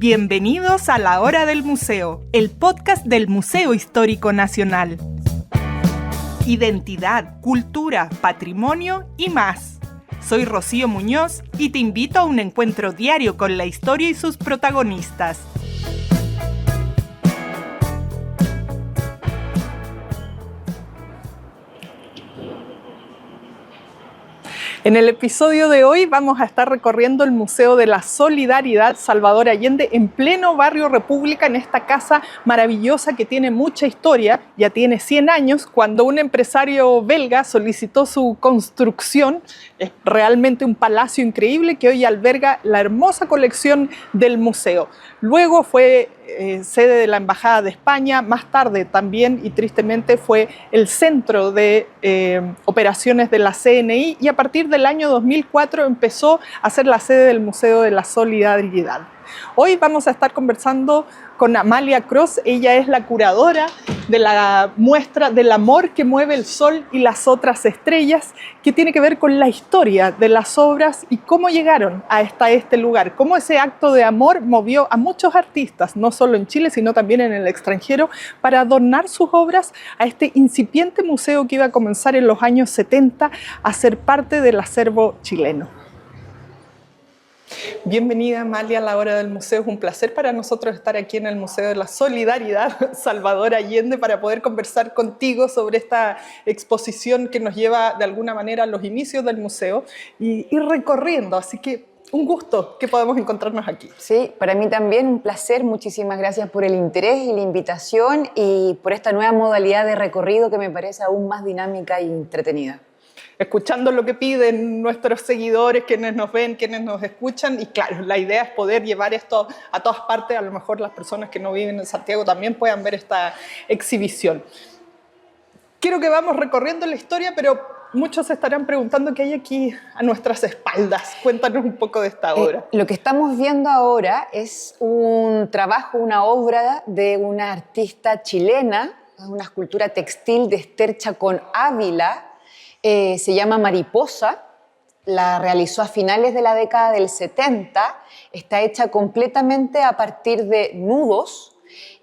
Bienvenidos a La Hora del Museo, el podcast del Museo Histórico Nacional. Identidad, cultura, patrimonio y más. Soy Rocío Muñoz y te invito a un encuentro diario con la historia y sus protagonistas. En el episodio de hoy vamos a estar recorriendo el Museo de la Solidaridad Salvador Allende en pleno barrio República, en esta casa maravillosa que tiene mucha historia. Ya tiene 100 años, cuando un empresario belga solicitó su construcción. Es realmente un palacio increíble que hoy alberga la hermosa colección del museo. Luego fue sede de la Embajada de España, más tarde también y tristemente fue el centro de operaciones de la CNI, y a partir del año 2004 empezó a ser la sede del Museo de la Solidaridad. Hoy vamos a estar conversando con Amalia Cross. Ella es la curadora de la muestra del amor que mueve el sol y las otras estrellas, que tiene que ver con la historia de las obras y cómo llegaron hasta este lugar, cómo ese acto de amor movió a muchos artistas, no solo en Chile, sino también en el extranjero, para donar sus obras a este incipiente museo que iba a comenzar en los años 70 a ser parte del acervo chileno. Bienvenida, Amalia, a La Hora del Museo. Es un placer para nosotros estar aquí en el Museo de la Solidaridad Salvador Allende para poder conversar contigo sobre esta exposición que nos lleva de alguna manera a los inicios del museo y ir recorriendo. Así que un gusto que podamos encontrarnos aquí. Sí, para mí también un placer. Muchísimas gracias por el interés y la invitación y por esta nueva modalidad de recorrido que me parece aún más dinámica y entretenida. Escuchando lo que piden nuestros seguidores, quienes nos ven, quienes nos escuchan, y claro, la idea es poder llevar esto a todas partes. A lo mejor las personas que no viven en Santiago también puedan ver esta exhibición. Quiero que vamos recorriendo la historia, pero muchos se estarán preguntando qué hay aquí a nuestras espaldas. Cuéntanos un poco de esta obra. Lo que estamos viendo ahora es un trabajo, una obra de una artista chilena, una escultura textil de Esther Chacón Ávila. Se llama Mariposa, la realizó a finales de la década del 70, está hecha completamente a partir de nudos,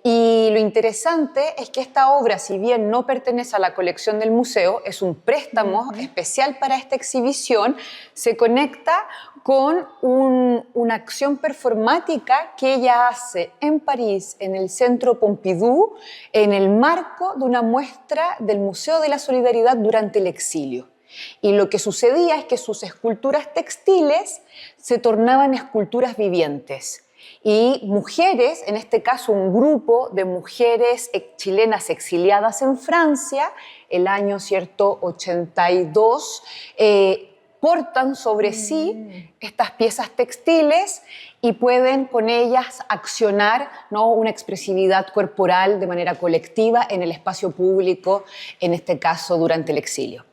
y lo interesante es que esta obra, si bien no pertenece a la colección del museo, es un préstamo especial para esta exhibición, se conecta con una acción performática que ella hace en París, en el Centro Pompidou, en el marco de una muestra del Museo de la Solidaridad durante el exilio. Y lo que sucedía es que sus esculturas textiles se tornaban esculturas vivientes. Y mujeres, en este caso un grupo de mujeres chilenas exiliadas en Francia, el año 82, portan sobre sí estas piezas textiles y pueden con ellas accionar, ¿no?, una expresividad corporal de manera colectiva en el espacio público, en este caso durante el exilio.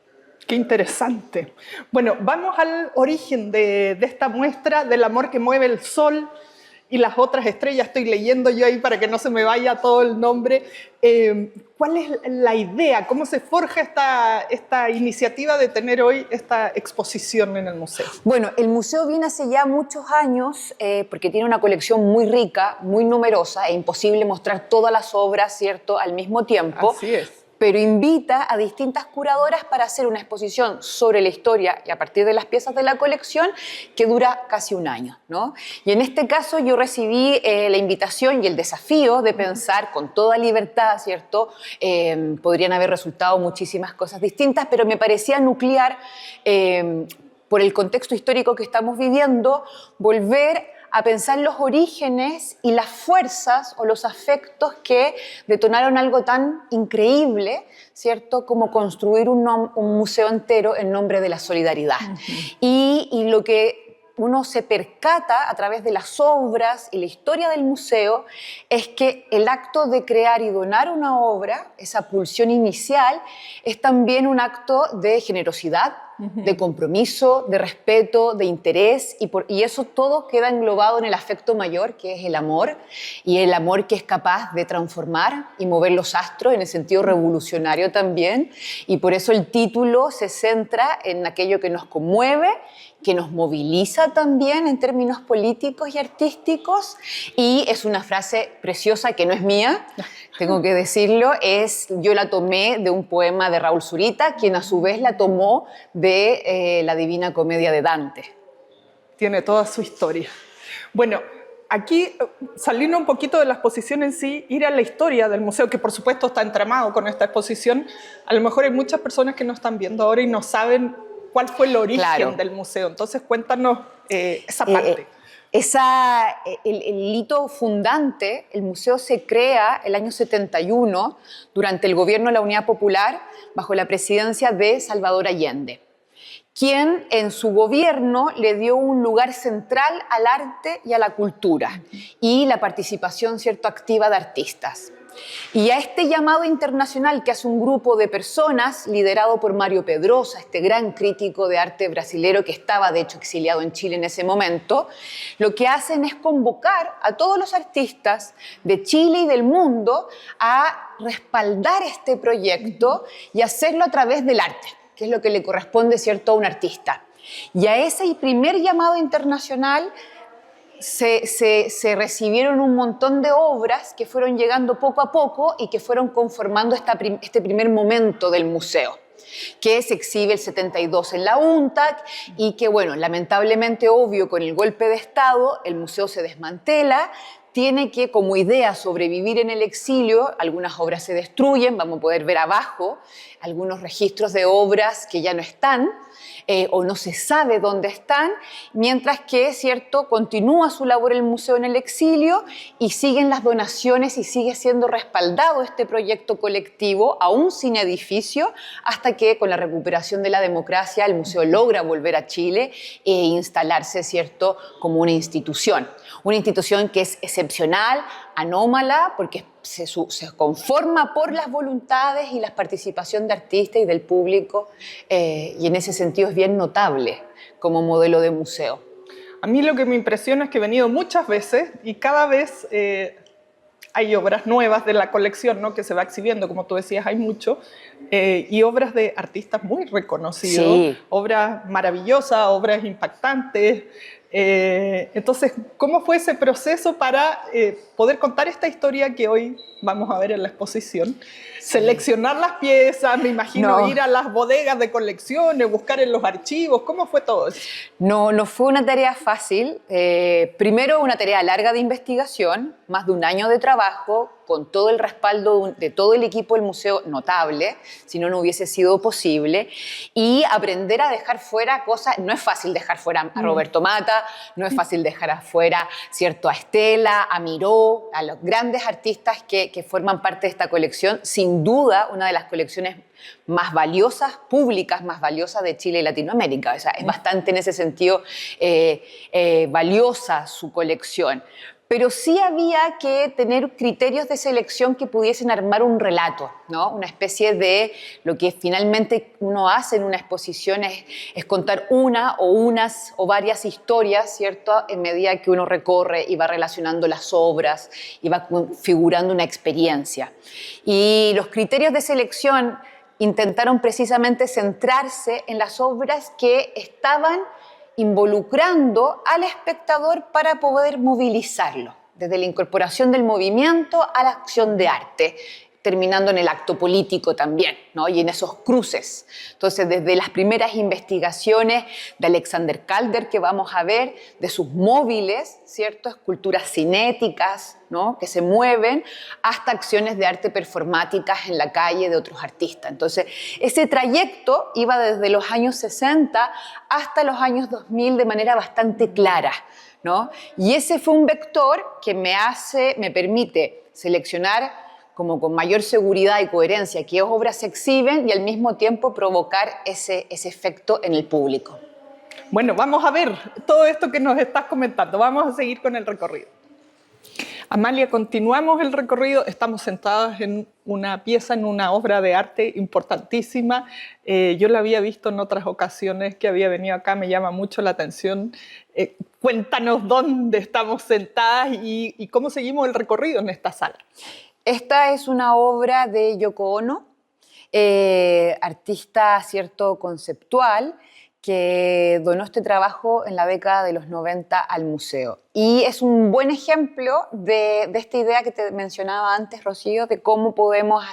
Qué interesante. Bueno, vamos al origen de esta muestra del amor que mueve el sol y las otras estrellas. Estoy leyendo yo ahí para que no se me vaya todo el nombre. ¿Cuál es la idea? ¿Cómo se forja esta iniciativa de tener hoy esta exposición en el museo? Bueno, el museo viene hace ya muchos años porque tiene una colección muy rica, muy numerosa. Es imposible mostrar todas las obras, ¿cierto?, al mismo tiempo. Así es. Pero invita a distintas curadoras para hacer una exposición sobre la historia y a partir de las piezas de la colección que dura casi un año, ¿no? Y en este caso yo recibí la invitación y el desafío de pensar con toda libertad, ¿cierto? Podrían haber resultado muchísimas cosas distintas, pero me parecía nuclear, por el contexto histórico que estamos viviendo, volver a pensar los orígenes y las fuerzas o los afectos que detonaron algo tan increíble, ¿cierto?, como construir un museo entero en nombre de la solidaridad. Y lo que uno se percata a través de las obras y la historia del museo es que el acto de crear y donar una obra, esa pulsión inicial, es también un acto de generosidad, de compromiso, de respeto, de interés, y eso todo queda englobado en el afecto mayor, que es el amor, y el amor que es capaz de transformar y mover los astros en el sentido revolucionario también, y por eso el título se centra en aquello que nos conmueve, que nos moviliza también en términos políticos y artísticos, y es una frase preciosa que no es mía, tengo que decirlo, yo la tomé de un poema de Raúl Zurita, quien a su vez la tomó de la Divina Comedia de Dante. Tiene toda su historia. Bueno, aquí, saliendo un poquito de la exposición en sí, ir a la historia del museo, que por supuesto está entramado con esta exposición. A lo mejor hay muchas personas que nos están viendo ahora y no saben cuál fue el origen del museo. Entonces, cuéntanos esa parte. El hito fundante, el museo se crea el año 71 durante el gobierno de la Unidad Popular bajo la presidencia de Salvador Allende, quien en su gobierno le dio un lugar central al arte y a la cultura y la participación, cierto, activa de artistas. Y a este llamado internacional que hace un grupo de personas liderado por Mario Pedrosa, este gran crítico de arte brasilero que estaba de hecho exiliado en Chile en ese momento, lo que hacen es convocar a todos los artistas de Chile y del mundo a respaldar este proyecto y hacerlo a través del arte, que es lo que le corresponde, cierto, a un artista. Y a ese primer llamado internacional se recibieron un montón de obras que fueron llegando poco a poco y que fueron conformando este primer momento del museo, que se exhibe el 72 en la UNTAC y que, bueno, lamentablemente, obvio, con el golpe de Estado, el museo se desmantela, tiene que, como idea, sobrevivir en el exilio. Algunas obras se destruyen, vamos a poder ver abajo algunos registros de obras que ya no están, o no se sabe dónde están, mientras que, cierto, continúa su labor el museo en el exilio y siguen las donaciones y sigue siendo respaldado este proyecto colectivo, aún sin edificio, hasta que con la recuperación de la democracia el museo logra volver a Chile e instalarse, cierto, como una institución que es excepcional, anómala, porque se conforma por las voluntades y la participación de artistas y del público, y en ese sentido es bien notable como modelo de museo. A mí lo que me impresiona es que he venido muchas veces y cada vez hay obras nuevas de la colección, ¿no?, que se va exhibiendo, como tú decías, hay mucho, y obras de artistas muy reconocidos, sí, obras maravillosas, obras impactantes. Entonces, ¿cómo fue ese proceso para poder contar esta historia que hoy vamos a ver en la exposición? Sí. Seleccionar las piezas, me imagino, ir a las bodegas de colecciones, buscar en los archivos. ¿Cómo fue todo eso? No fue una tarea fácil. Primero, una tarea larga de investigación, más de un año de trabajo, con todo el respaldo de todo el equipo del museo notable, si no, no hubiese sido posible, y aprender a dejar fuera cosas. No es fácil dejar fuera a Roberto Mata, no es fácil dejar afuera, cierto, a Estela, a Miró, a los grandes artistas que forman parte de esta colección. Sin duda, una de las colecciones más valiosas, públicas, más valiosas de Chile y Latinoamérica. O sea, es bastante en ese sentido valiosa su colección. Pero sí había que tener criterios de selección que pudiesen armar un relato, ¿no? Una especie de lo que finalmente uno hace en una exposición es contar una o unas o varias historias, ¿cierto?, en medida que uno recorre y va relacionando las obras y va configurando una experiencia. Y los criterios de selección intentaron precisamente centrarse en las obras que estaban involucrando al espectador para poder movilizarlo, desde la incorporación del movimiento a la acción de arte, terminando en el acto político también, ¿no?, y en esos cruces. Entonces, desde las primeras investigaciones de Alexander Calder, que vamos a ver, de sus móviles, ¿cierto?, esculturas cinéticas, ¿no?, que se mueven, hasta acciones de arte performáticas en la calle de otros artistas. Entonces, ese trayecto iba desde los años 60 hasta los años 2000 de manera bastante clara, ¿no? Y ese fue un vector que me permite seleccionar como con mayor seguridad y coherencia qué obras se exhiben y al mismo tiempo provocar ese efecto en el público. Bueno, vamos a ver todo esto que nos estás comentando. Vamos a seguir con el recorrido. Amalia, continuamos el recorrido. Estamos sentadas en una pieza, en una obra de arte importantísima. Yo la había visto en otras ocasiones que había venido acá, me llama mucho la atención. Cuéntanos dónde estamos sentadas y cómo seguimos el recorrido en esta sala. Esta es una obra de Yoko Ono, artista, cierto, conceptual, que donó este trabajo en la década de los 90 al museo. Y es un buen ejemplo de esta idea que te mencionaba antes, Rocío, de cómo podemos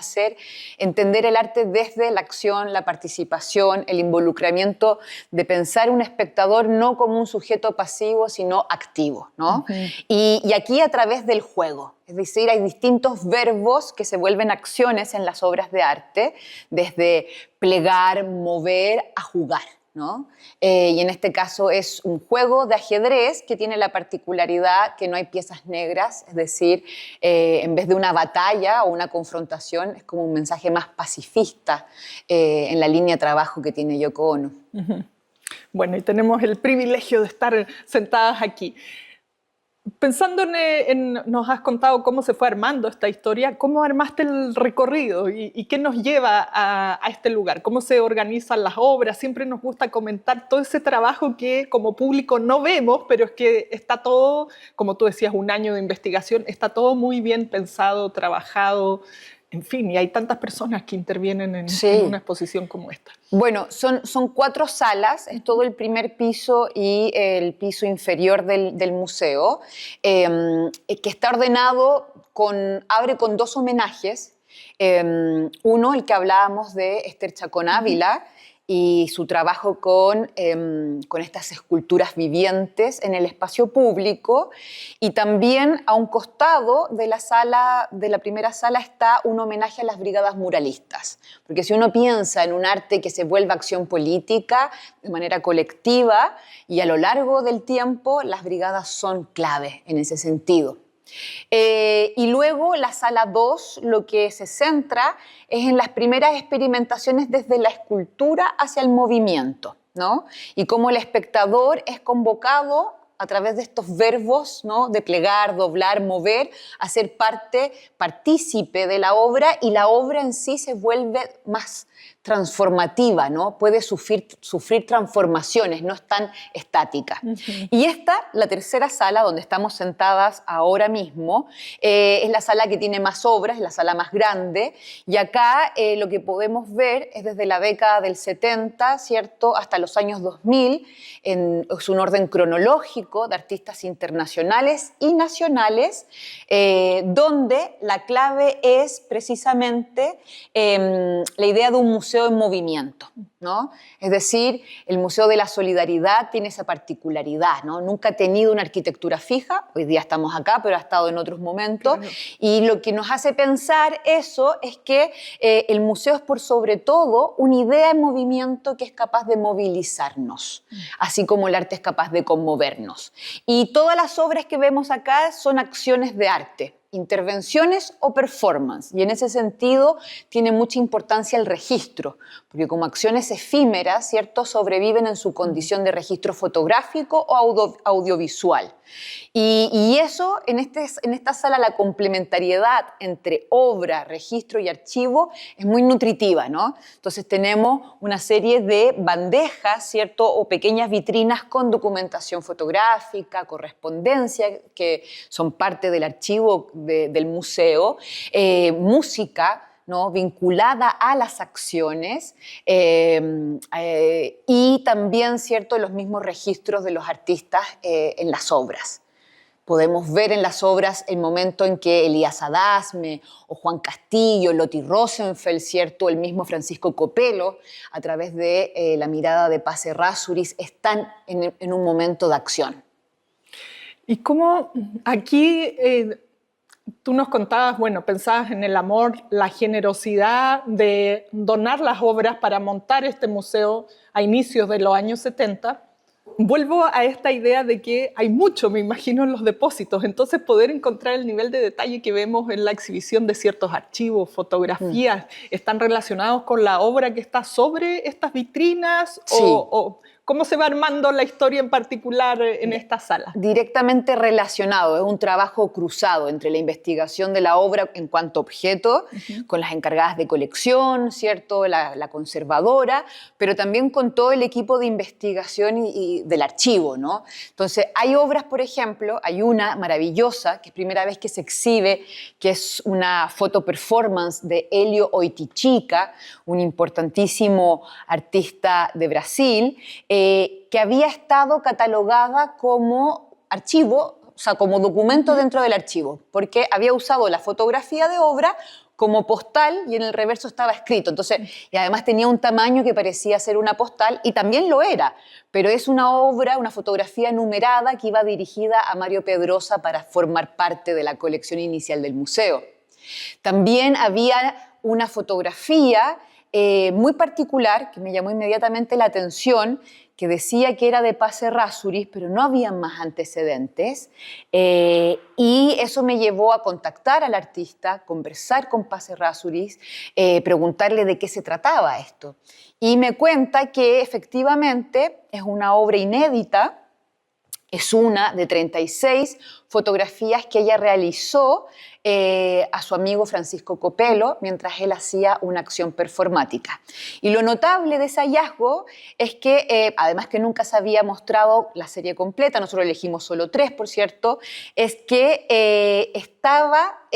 entender el arte desde la acción, la participación, el involucramiento, de pensar un espectador no como un sujeto pasivo, sino activo, ¿no? Ujú. Y aquí a través del juego. Es decir, hay distintos verbos que se vuelven acciones en las obras de arte, desde plegar, mover, a jugar, ¿no? Y en este caso es un juego de ajedrez que tiene la particularidad que no hay piezas negras, es decir, en vez de una batalla o una confrontación, es como un mensaje más pacifista en la línea de trabajo que tiene Yoko Ono. Ujú. Bueno, y tenemos el privilegio de estar sentadas aquí. Pensando nos has contado cómo se fue armando esta historia, ¿cómo armaste el recorrido y qué nos lleva a este lugar? ¿Cómo se organizan las obras? Siempre nos gusta comentar todo ese trabajo que como público no vemos, pero es que está todo, como tú decías, un año de investigación, está todo muy bien pensado, trabajado, en fin, y hay tantas personas que intervienen en una exposición como esta. Bueno, son 4 salas, es todo el primer piso y el piso inferior del museo, que está ordenado abre con 2 homenajes. Uno, el que hablábamos de Esther Chacón Ávila, y su trabajo con estas esculturas vivientes en el espacio público, y también a un costado de la primera sala está un homenaje a las brigadas muralistas, porque si uno piensa en un arte que se vuelve acción política de manera colectiva y a lo largo del tiempo, las brigadas son clave en ese sentido. Y luego la sala 2 lo que se centra es en las primeras experimentaciones desde la escultura hacia el movimiento, ¿no? Y cómo el espectador es convocado a través de estos verbos, ¿no? De plegar, doblar, mover, a ser partícipe de la obra, y la obra en sí se vuelve más transformativa, ¿no? Puede sufrir transformaciones, no es tan estática. Y esta, la tercera sala, donde estamos sentadas ahora mismo, es la sala que tiene más obras, es la sala más grande, y acá lo que podemos ver es desde la década del 70, ¿cierto?, hasta los años 2000, es un orden cronológico de artistas internacionales y nacionales, donde la clave es precisamente la idea de un museo en movimiento, ¿no? Es decir, el Museo de la Solidaridad tiene esa particularidad, ¿no? Nunca ha tenido una arquitectura fija, hoy día estamos acá, pero ha estado en otros momentos, claro. Y lo que nos hace pensar eso es que el museo es por sobre todo una idea en movimiento que es capaz de movilizarnos, así como el arte es capaz de conmovernos. Y todas las obras que vemos acá son acciones de arte, intervenciones o performance, y en ese sentido tiene mucha importancia el registro, porque como acciones efímeras, ¿cierto?, sobreviven en su condición de registro fotográfico o audiovisual. Y eso, en esta sala, la complementariedad entre obra, registro y archivo es muy nutritiva, ¿no? Entonces tenemos una serie de bandejas, ¿cierto?, o pequeñas vitrinas con documentación fotográfica, correspondencia, que son parte del archivo del museo, música, ¿no?, vinculada a las acciones, y también, ¿cierto?, los mismos registros de los artistas en las obras. Podemos ver en las obras el momento en que Elías Adasme o Juan Castillo, Lotti Rosenfeld, ¿cierto?, el mismo Francisco Copelo, a través de la mirada de Paz Errázuriz, están en un momento de acción. Y cómo aquí tú nos contabas, bueno, pensabas en el amor, la generosidad de donar las obras para montar este museo a inicios de los años 70. Vuelvo a esta idea de que hay mucho, me imagino, en los depósitos, entonces poder encontrar el nivel de detalle que vemos en la exhibición de ciertos archivos, fotografías, ¿están relacionados con la obra que está sobre estas vitrinas? Sí. ¿O cómo se va armando la historia en particular en esta sala? Directamente relacionado, es un trabajo cruzado entre la investigación de la obra en cuanto a objeto, con las encargadas de colección, ¿cierto?, la conservadora, pero también con todo el equipo de investigación y del archivo, ¿no? Entonces, hay obras, por ejemplo, hay una maravillosa, que es primera vez que se exhibe, que es una foto performance de Helio Oitichica, un importantísimo artista de Brasil, que había estado catalogada como archivo, o sea, como documento dentro del archivo, porque había usado la fotografía de obra como postal y en el reverso estaba escrito. Entonces, y además tenía un tamaño que parecía ser una postal y también lo era, pero es una obra, una fotografía numerada que iba dirigida a Mario Pedrosa para formar parte de la colección inicial del museo. También había una fotografía muy particular que me llamó inmediatamente la atención, que decía que era de Paz Errázuriz, pero no había más antecedentes. Y eso me llevó a contactar al artista, conversar con Paz Errázuriz, preguntarle de qué se trataba esto. Y me cuenta que efectivamente es una obra inédita, es una de 36 fotografías que ella realizó a su amigo Francisco Copelo mientras él hacía una acción performática. Y lo notable de ese hallazgo es que, además que nunca se había mostrado la serie completa, nosotros elegimos solo 3, por cierto, es que estaba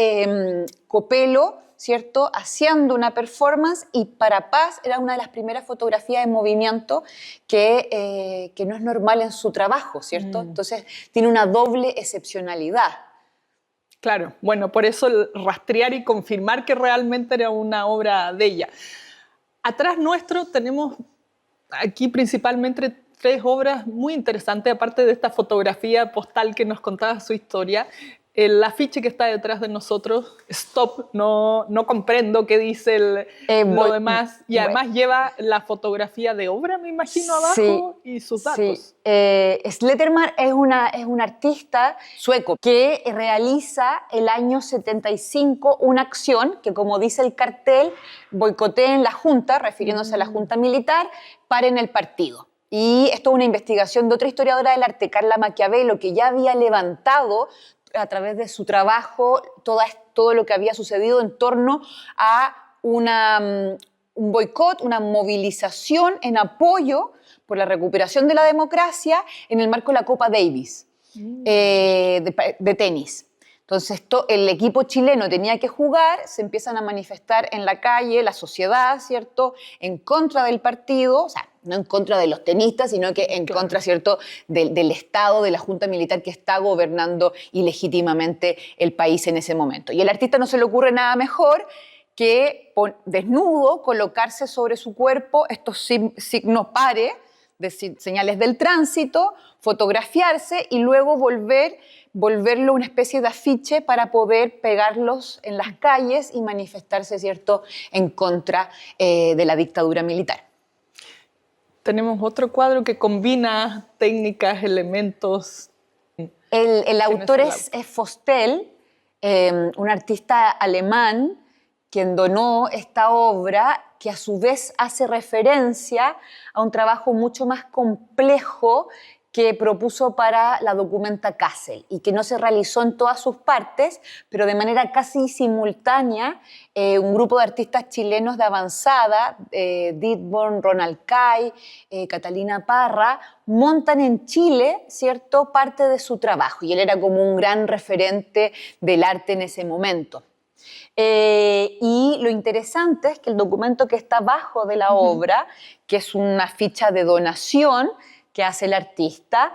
Copelo, ¿cierto?, haciendo una performance y para Paz era una de las primeras fotografías en movimiento que no es normal en su trabajo, ¿cierto? Entonces tiene una doble excepcionalidad. Claro, bueno, por eso el rastrear y confirmar que realmente era una obra de ella. Atrás nuestro tenemos aquí principalmente 3 obras muy interesantes, aparte de esta fotografía postal que nos contaba su historia. El afiche que está detrás de nosotros, Stop, no comprendo qué dice lo demás. Y además lleva la fotografía de obra, me imagino, abajo, y sus datos. Sletterman es un artista sueco que realiza el año 75 una acción que, como dice el cartel, boicoteen la Junta, refiriéndose a la Junta Militar, paren el partido. Y esto es una investigación de otra historiadora del arte, Carla Maquiavelo, que ya había levantado a través de su trabajo todo lo que había sucedido en torno a un boicot, una movilización en apoyo por la recuperación de la democracia en el marco de la Copa Davis de tenis. Entonces, el equipo chileno tenía que jugar, se empiezan a manifestar en la calle, la sociedad, ¿cierto?, en contra del partido, o sea, no en contra de los tenistas, sino que en contra, ¿cierto?, del Estado, de la Junta Militar que está gobernando ilegítimamente el país en ese momento. Y al artista no se le ocurre nada mejor que desnudo, colocarse sobre su cuerpo estos signos pares, de señales del tránsito, fotografiarse y luego volverlo una especie de afiche para poder pegarlos en las calles y manifestarse, ¿cierto?, en contra de la dictadura militar. Tenemos otro cuadro que combina técnicas, elementos. El autor es Fostel, un artista alemán quien donó esta obra, que a su vez hace referencia a un trabajo mucho más complejo que propuso para la Documenta Kassel y que no se realizó en todas sus partes, pero de manera casi simultánea, un grupo de artistas chilenos de avanzada, Ditborn, Ronald Kay, Catalina Parra, montan en Chile, ¿cierto?, parte de su trabajo, y él era como un gran referente del arte en ese momento. Y lo interesante es que el documento que está abajo de la obra, que es una ficha de donación que hace el artista,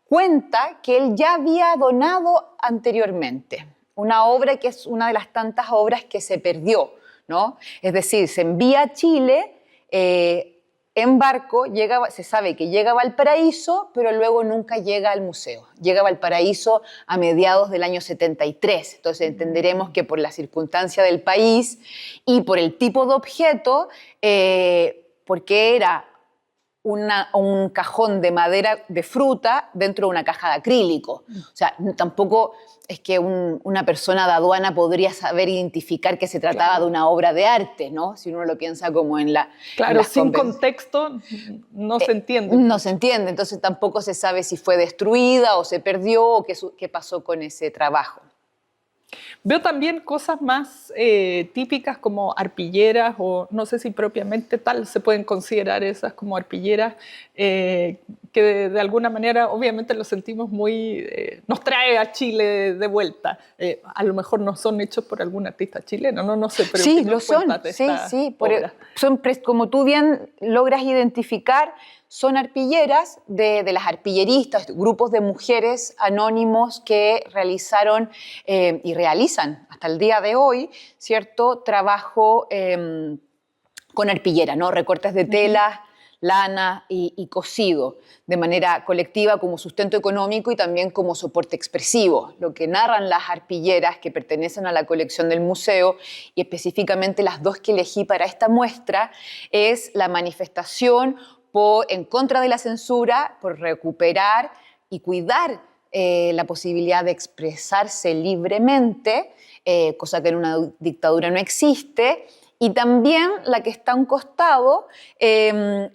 cuenta que él ya había donado anteriormente una obra que es una de las tantas obras que se perdió, ¿no? Es decir, se envía a Chile en barco, se sabe que llega a Valparaíso, pero luego nunca llega al museo. Llega a Valparaíso a mediados del año 73. Entonces entenderemos que por la circunstancia del país y por el tipo de objeto, porque era un cajón de madera de fruta dentro de una caja de acrílico. O sea, tampoco es que una persona de aduana podría saber identificar que se trataba de una obra de arte, ¿no? Si uno lo piensa como en la... Claro, sin contexto no se entiende. No se entiende, entonces tampoco se sabe si fue destruida o se perdió o qué pasó con ese trabajo. Veo también cosas más típicas como arpilleras, o no sé si propiamente tal se pueden considerar esas como arpilleras, que de alguna manera obviamente lo sentimos muy... nos trae a Chile de vuelta. A lo mejor no son hechos por algún artista chileno, no sé, pero sí, lo son, sí, como tú bien logras identificar, son arpilleras de las arpilleristas, grupos de mujeres anónimos que realizaron y realizan hasta el día de hoy, ¿cierto?, trabajo con arpillera, ¿no? Recortes de telas, lana y cosido, de manera colectiva como sustento económico y también como soporte expresivo. Lo que narran las arpilleras que pertenecen a la colección del museo, y específicamente las dos que elegí para esta muestra, es la manifestación en contra de la censura, por recuperar y cuidar la posibilidad de expresarse libremente, cosa que en una dictadura no existe. Y también la que está a un costado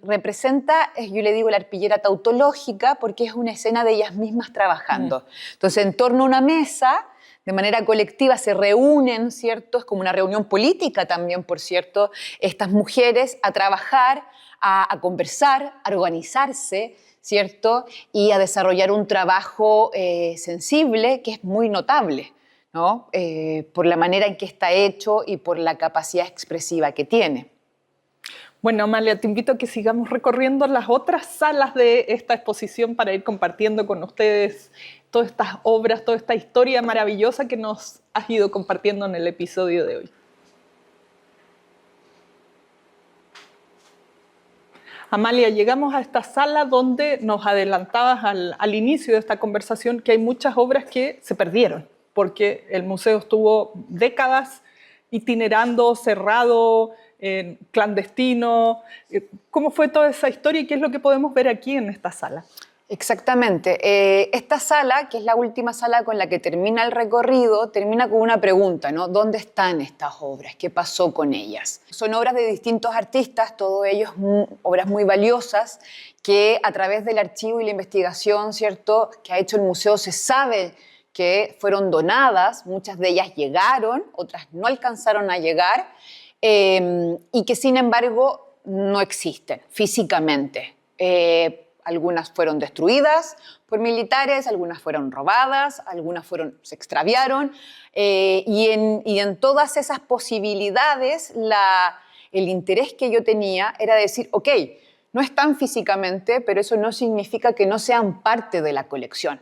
representa, yo le digo, la arpillera tautológica, porque es una escena de ellas mismas trabajando. Entonces, en torno a una mesa, de manera colectiva, se reúnen, ¿cierto? Es como una reunión política también, por cierto, estas mujeres a trabajar, a conversar, a organizarse, ¿cierto? Y a desarrollar un trabajo sensible que es muy notable, ¿no? Por la manera en que está hecho y por la capacidad expresiva que tiene. Bueno, Amalia, te invito a que sigamos recorriendo las otras salas de esta exposición para ir compartiendo con ustedes todas estas obras, toda esta historia maravillosa que nos has ido compartiendo en el episodio de hoy. Amalia, llegamos a esta sala donde nos adelantabas al inicio de esta conversación que hay muchas obras que se perdieron, porque el museo estuvo décadas itinerando, cerrado, clandestino. ¿Cómo fue toda esa historia y qué es lo que podemos ver aquí en esta sala? Exactamente. Esta sala, que es la última sala con la que termina el recorrido, termina con una pregunta, ¿no? ¿Dónde están estas obras? ¿Qué pasó con ellas? Son obras de distintos artistas, todos ellos obras muy valiosas, que a través del archivo y la investigación, ¿cierto?, que ha hecho el museo, se sabe que fueron donadas, muchas de ellas llegaron, otras no alcanzaron a llegar, y que sin embargo no existen físicamente. Algunas fueron destruidas por militares, algunas fueron robadas, algunas se extraviaron, y en todas esas posibilidades el interés que yo tenía era decir, ok, no están físicamente, pero eso no significa que no sean parte de la colección.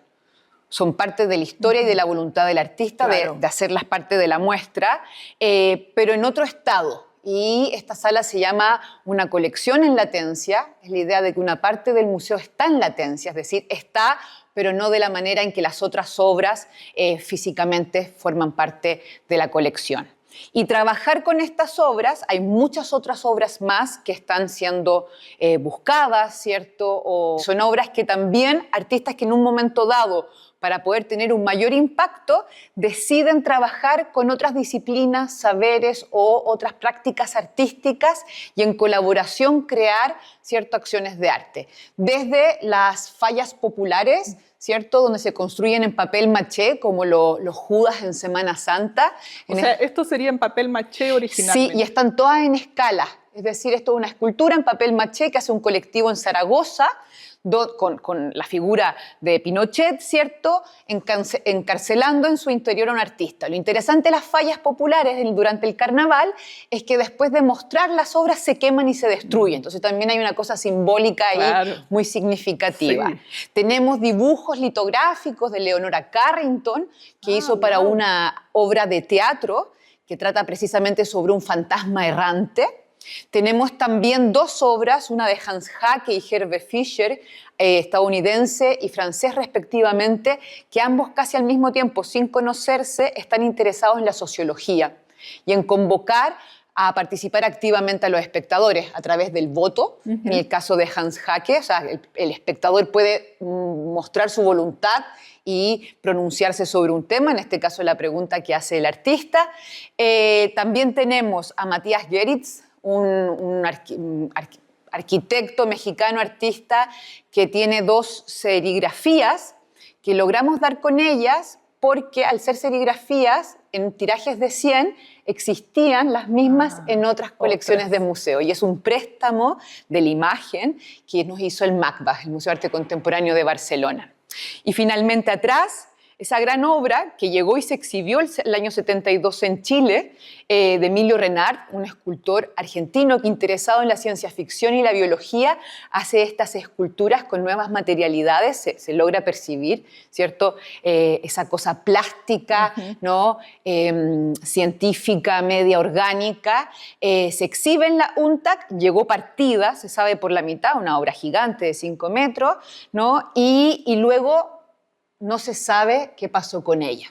Son parte de la historia y de la voluntad del artista, claro, de hacerlas parte de la muestra, pero en otro estado. Y esta sala se llama Una colección en latencia. Es la idea de que una parte del museo está en latencia, es decir, está, pero no de la manera en que las otras obras físicamente forman parte de la colección. Y trabajar con estas obras, hay muchas otras obras más que están siendo buscadas, ¿cierto? O son obras que también artistas que en un momento dado, para poder tener un mayor impacto, deciden trabajar con otras disciplinas, saberes o otras prácticas artísticas y en colaboración crear, ¿cierto?, acciones de arte. Desde las fallas populares, ¿cierto?, donde se construyen en papel maché, como los Judas en Semana Santa. O sea, esto sería en papel maché originalmente. Sí, y están todas en escala. Es decir, esto es una escultura en papel maché que hace un colectivo en Zaragoza, con la figura de Pinochet, ¿cierto?, encarcelando en su interior a un artista. Lo interesante de las fallas populares durante el carnaval es que después de mostrar las obras se queman y se destruyen. Entonces también hay una cosa simbólica ahí, claro, muy significativa. Sí. Tenemos dibujos litográficos de Leonora Carrington, que hizo para una obra de teatro que trata precisamente sobre un fantasma errante. Tenemos también dos obras, una de Hans Haacke y Herbert Fischer, estadounidense y francés respectivamente, que ambos casi al mismo tiempo, sin conocerse, están interesados en la sociología y en convocar a participar activamente a los espectadores a través del voto. En el caso de Hans Haacke, o sea, el espectador puede mostrar su voluntad y pronunciarse sobre un tema, en este caso la pregunta que hace el artista. También tenemos a Matías Geritz, un arquitecto mexicano, artista, que tiene dos serigrafías que logramos dar con ellas porque al ser serigrafías en tirajes de 100 existían las mismas en otras colecciones de museo, y es un préstamo de la imagen que nos hizo el MACBA, el Museo de Arte Contemporáneo de Barcelona. Y finalmente atrás esa gran obra que llegó y se exhibió el año 72 en Chile, de Emilio Renard, un escultor argentino que, interesado en la ciencia ficción y la biología, hace estas esculturas con nuevas materialidades, se logra percibir, ¿cierto? Esa cosa plástica, ¿no? Científica, media orgánica, se exhibe en la UNTAC, llegó partida, se sabe por la mitad, una obra gigante de 5 metros, ¿no? Y luego no se sabe qué pasó con ella.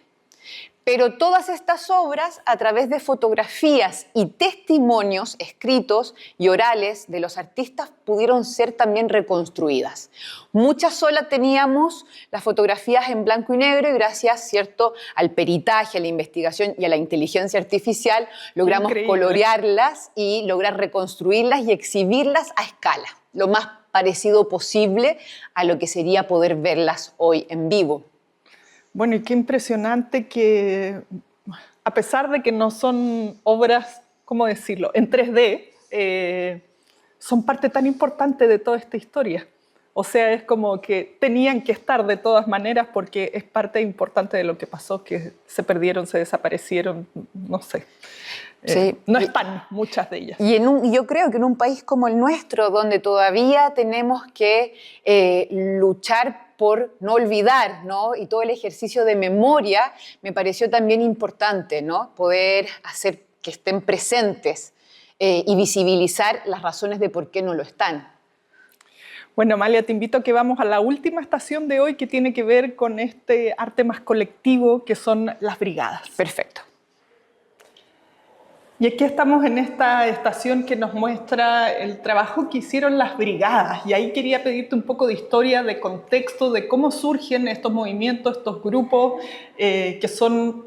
Pero todas estas obras, a través de fotografías y testimonios escritos y orales de los artistas, pudieron ser también reconstruidas. Muchas solas teníamos las fotografías en blanco y negro y gracias, ¿cierto?, al peritaje, a la investigación y a la inteligencia artificial, logramos colorearlas y lograr reconstruirlas y exhibirlas a escala, lo más parecido posible a lo que sería poder verlas hoy en vivo. Bueno, y qué impresionante que, a pesar de que no son obras, ¿cómo decirlo?, en 3D, son parte tan importante de toda esta historia. O sea, es como que tenían que estar de todas maneras porque es parte importante de lo que pasó, que se perdieron, se desaparecieron, no sé. Sí. No están muchas de ellas. Y yo creo que en un país como el nuestro, donde todavía tenemos que luchar por no olvidar, ¿no? Y todo el ejercicio de memoria, me pareció también importante, ¿no? Poder hacer que estén presentes y visibilizar las razones de por qué no lo están. Bueno, Amalia, te invito a que vamos a la última estación de hoy que tiene que ver con este arte más colectivo que son las brigadas. Perfecto. Y aquí estamos en esta estación que nos muestra el trabajo que hicieron las brigadas. Y ahí quería pedirte un poco de historia, de contexto, de cómo surgen estos movimientos, estos grupos que son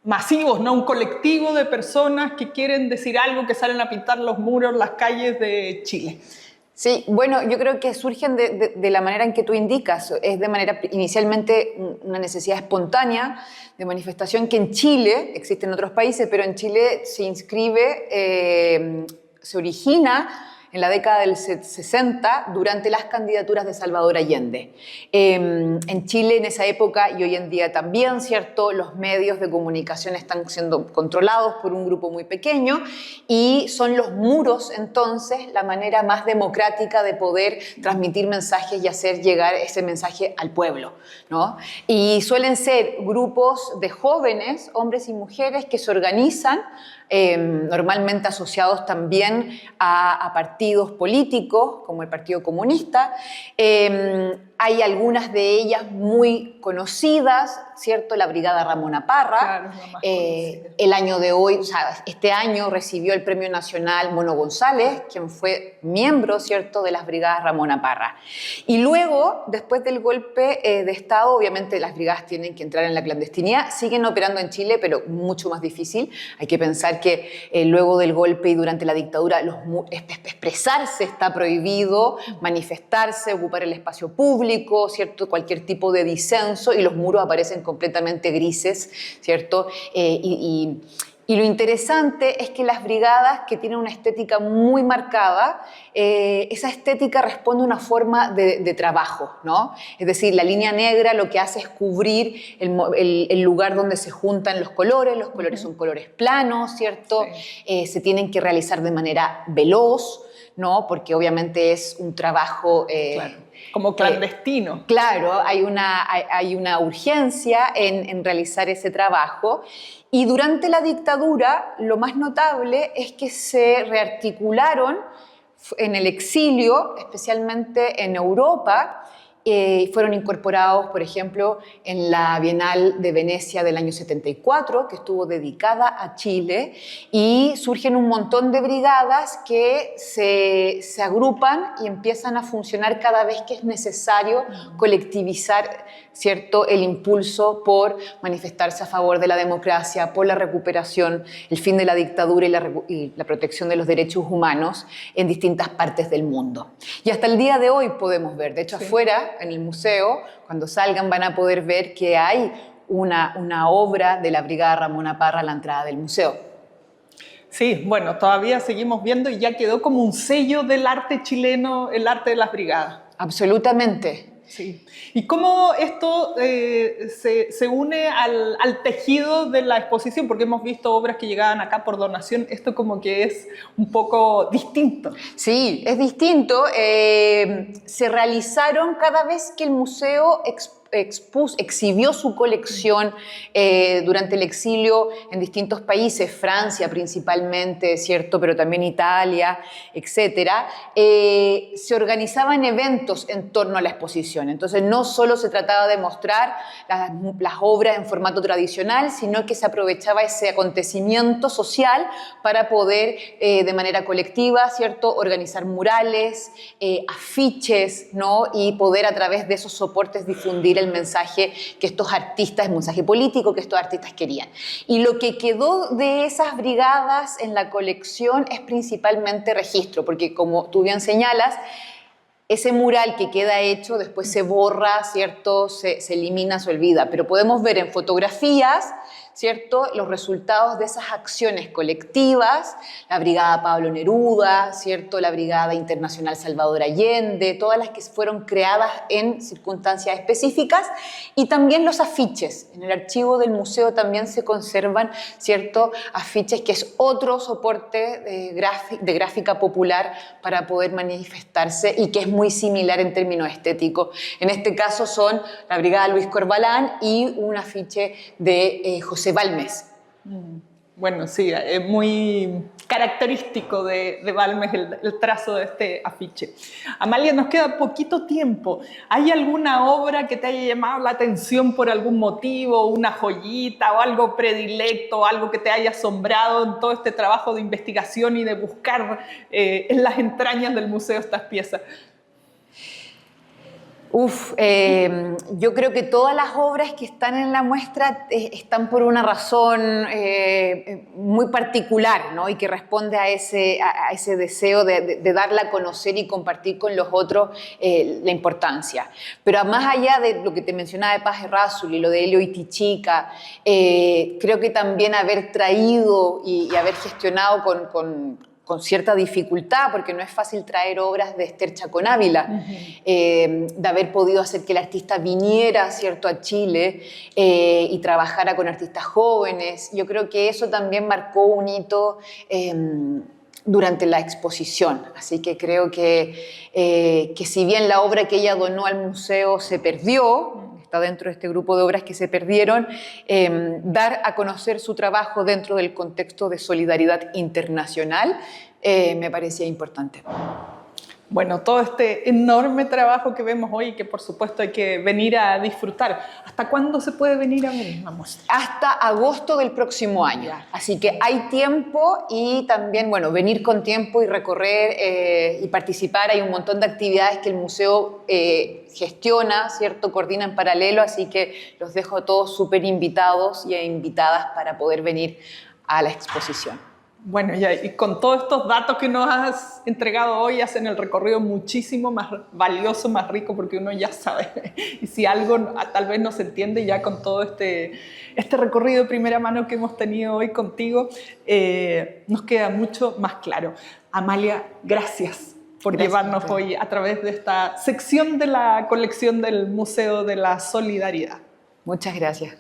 masivos, ¿no? Un colectivo de personas que quieren decir algo, que salen a pintar los muros, las calles de Chile. Sí, bueno, yo creo que surgen de la manera en que tú indicas. Es de manera inicialmente una necesidad espontánea de manifestación que en Chile, existe en otros países, pero en Chile se inscribe, se origina en la década del 60 durante las candidaturas de Salvador Allende. En Chile en esa época y hoy en día también, ¿cierto? Los medios de comunicación están siendo controlados por un grupo muy pequeño y son los muros entonces la manera más democrática de poder transmitir mensajes y hacer llegar ese mensaje al pueblo, ¿no? Y suelen ser grupos de jóvenes, hombres y mujeres, que se organizan normalmente asociados también a partidos políticos, como el Partido Comunista. Hay algunas de ellas muy conocidas, ¿cierto? La Brigada Ramona Parra. Claro, es la más conocida. El año de hoy, o sea, este año recibió el Premio Nacional Mono González, quien fue miembro, ¿cierto?, de las Brigadas Ramona Parra. Y luego, después del golpe de Estado, obviamente las brigadas tienen que entrar en la clandestinidad, siguen operando en Chile, pero mucho más difícil. Hay que pensar que luego del golpe y durante la dictadura, expresarse está prohibido, manifestarse, ocupar el espacio público, ¿cierto?, cualquier tipo de disenso, y los muros aparecen completamente grises, ¿cierto? Y lo interesante es que las brigadas, que tienen una estética muy marcada, esa estética responde a una forma de trabajo, ¿no? Es decir, la línea negra lo que hace es cubrir el lugar donde se juntan los colores son colores planos, ¿cierto? Sí. Se tienen que realizar de manera veloz, ¿no? Porque obviamente es un trabajo... Claro. Como clandestino. Claro, hay una urgencia en realizar ese trabajo. Y durante la dictadura, lo más notable es que se rearticularon en el exilio, especialmente en Europa, fueron incorporados, por ejemplo, en la Bienal de Venecia del año 74, que estuvo dedicada a Chile, y surgen un montón de brigadas que se agrupan y empiezan a funcionar cada vez que es necesario colectivizar, ¿cierto?, el impulso por manifestarse a favor de la democracia, por la recuperación, el fin de la dictadura y la protección de los derechos humanos en distintas partes del mundo. Y hasta el día de hoy podemos ver, de hecho, sí, afuera, en el museo, cuando salgan van a poder ver que hay una obra de la Brigada Ramona Parra a la entrada del museo. Sí, bueno, todavía seguimos viendo y ya quedó como un sello del arte chileno, el arte de las brigadas. Absolutamente. Sí. ¿Y cómo esto se une al tejido de la exposición? Porque hemos visto obras que llegaban acá por donación. Esto como que es un poco distinto. Sí, es distinto. Se realizaron cada vez que el museo exhibió su colección durante el exilio en distintos países, Francia principalmente, ¿cierto? Pero también Italia, etcétera. Se organizaban eventos en torno a la exposición. Entonces, no solo se trataba de mostrar las obras en formato tradicional, sino que se aprovechaba ese acontecimiento social para poder, de manera colectiva, ¿cierto?, organizar murales, afiches, ¿no?, y poder a través de esos soportes difundir el mensaje que estos artistas, el mensaje político que estos artistas querían. Y lo que quedó de esas brigadas en la colección es principalmente registro, porque como tú bien señalas, ese mural que queda hecho después se borra, ¿cierto? Se elimina, se olvida, pero podemos ver en fotografías, ¿cierto?, los resultados de esas acciones colectivas, la Brigada Pablo Neruda, ¿cierto?, la Brigada Internacional Salvador Allende, todas las que fueron creadas en circunstancias específicas, y también los afiches. En el archivo del museo también se conservan, ¿cierto?, afiches, que es otro soporte de gráfica popular para poder manifestarse y que es muy similar en términos estéticos. En este caso son la Brigada Luis Corbalán y un afiche de José Balmes. Bueno, sí, es muy característico de Balmes el trazo de este afiche. Amalia, nos queda poquito tiempo. ¿Hay alguna obra que te haya llamado la atención por algún motivo, una joyita o algo predilecto, algo que te haya asombrado en todo este trabajo de investigación y de buscar en las entrañas del museo estas piezas? Yo creo que todas las obras que están en la muestra están por una razón muy particular, ¿no?, y que responde a ese deseo de darla a conocer y compartir con los otros la importancia. Pero más allá de lo que te mencionaba de Paz Errázuriz y lo de Elio Itichica, creo que también haber traído y haber gestionado con cierta dificultad, porque no es fácil traer obras de Esther Chacón Ávila, de haber podido hacer que el artista viniera, ¿cierto?, a Chile y trabajara con artistas jóvenes. Yo creo que eso también marcó un hito durante la exposición. Así que creo que si bien la obra que ella donó al museo se perdió, está dentro de este grupo de obras que se perdieron, dar a conocer su trabajo dentro del contexto de solidaridad internacional me parecía importante. Bueno, todo este enorme trabajo que vemos hoy, que por supuesto hay que venir a disfrutar. ¿Hasta cuándo se puede venir a ver una muestra? Hasta agosto del próximo año. Así que hay tiempo y también, bueno, venir con tiempo y recorrer y participar. Hay un montón de actividades que el museo gestiona, ¿cierto?, coordina en paralelo, así que los dejo a todos súper invitados y invitadas para poder venir a la exposición. Bueno, y con todos estos datos que nos has entregado hoy, hacen el recorrido muchísimo más valioso, más rico, porque uno ya sabe. Y si algo tal vez no se entiende ya con todo este recorrido de primera mano que hemos tenido hoy contigo, nos queda mucho más claro. Amalia, gracias por llevarnos hoy a través de esta sección de la colección del Museo de la Solidaridad. Muchas gracias.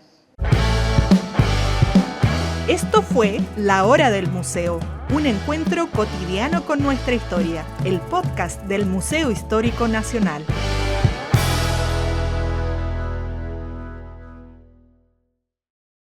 Esto fue La Hora del Museo, un encuentro cotidiano con nuestra historia, el podcast del Museo Histórico Nacional.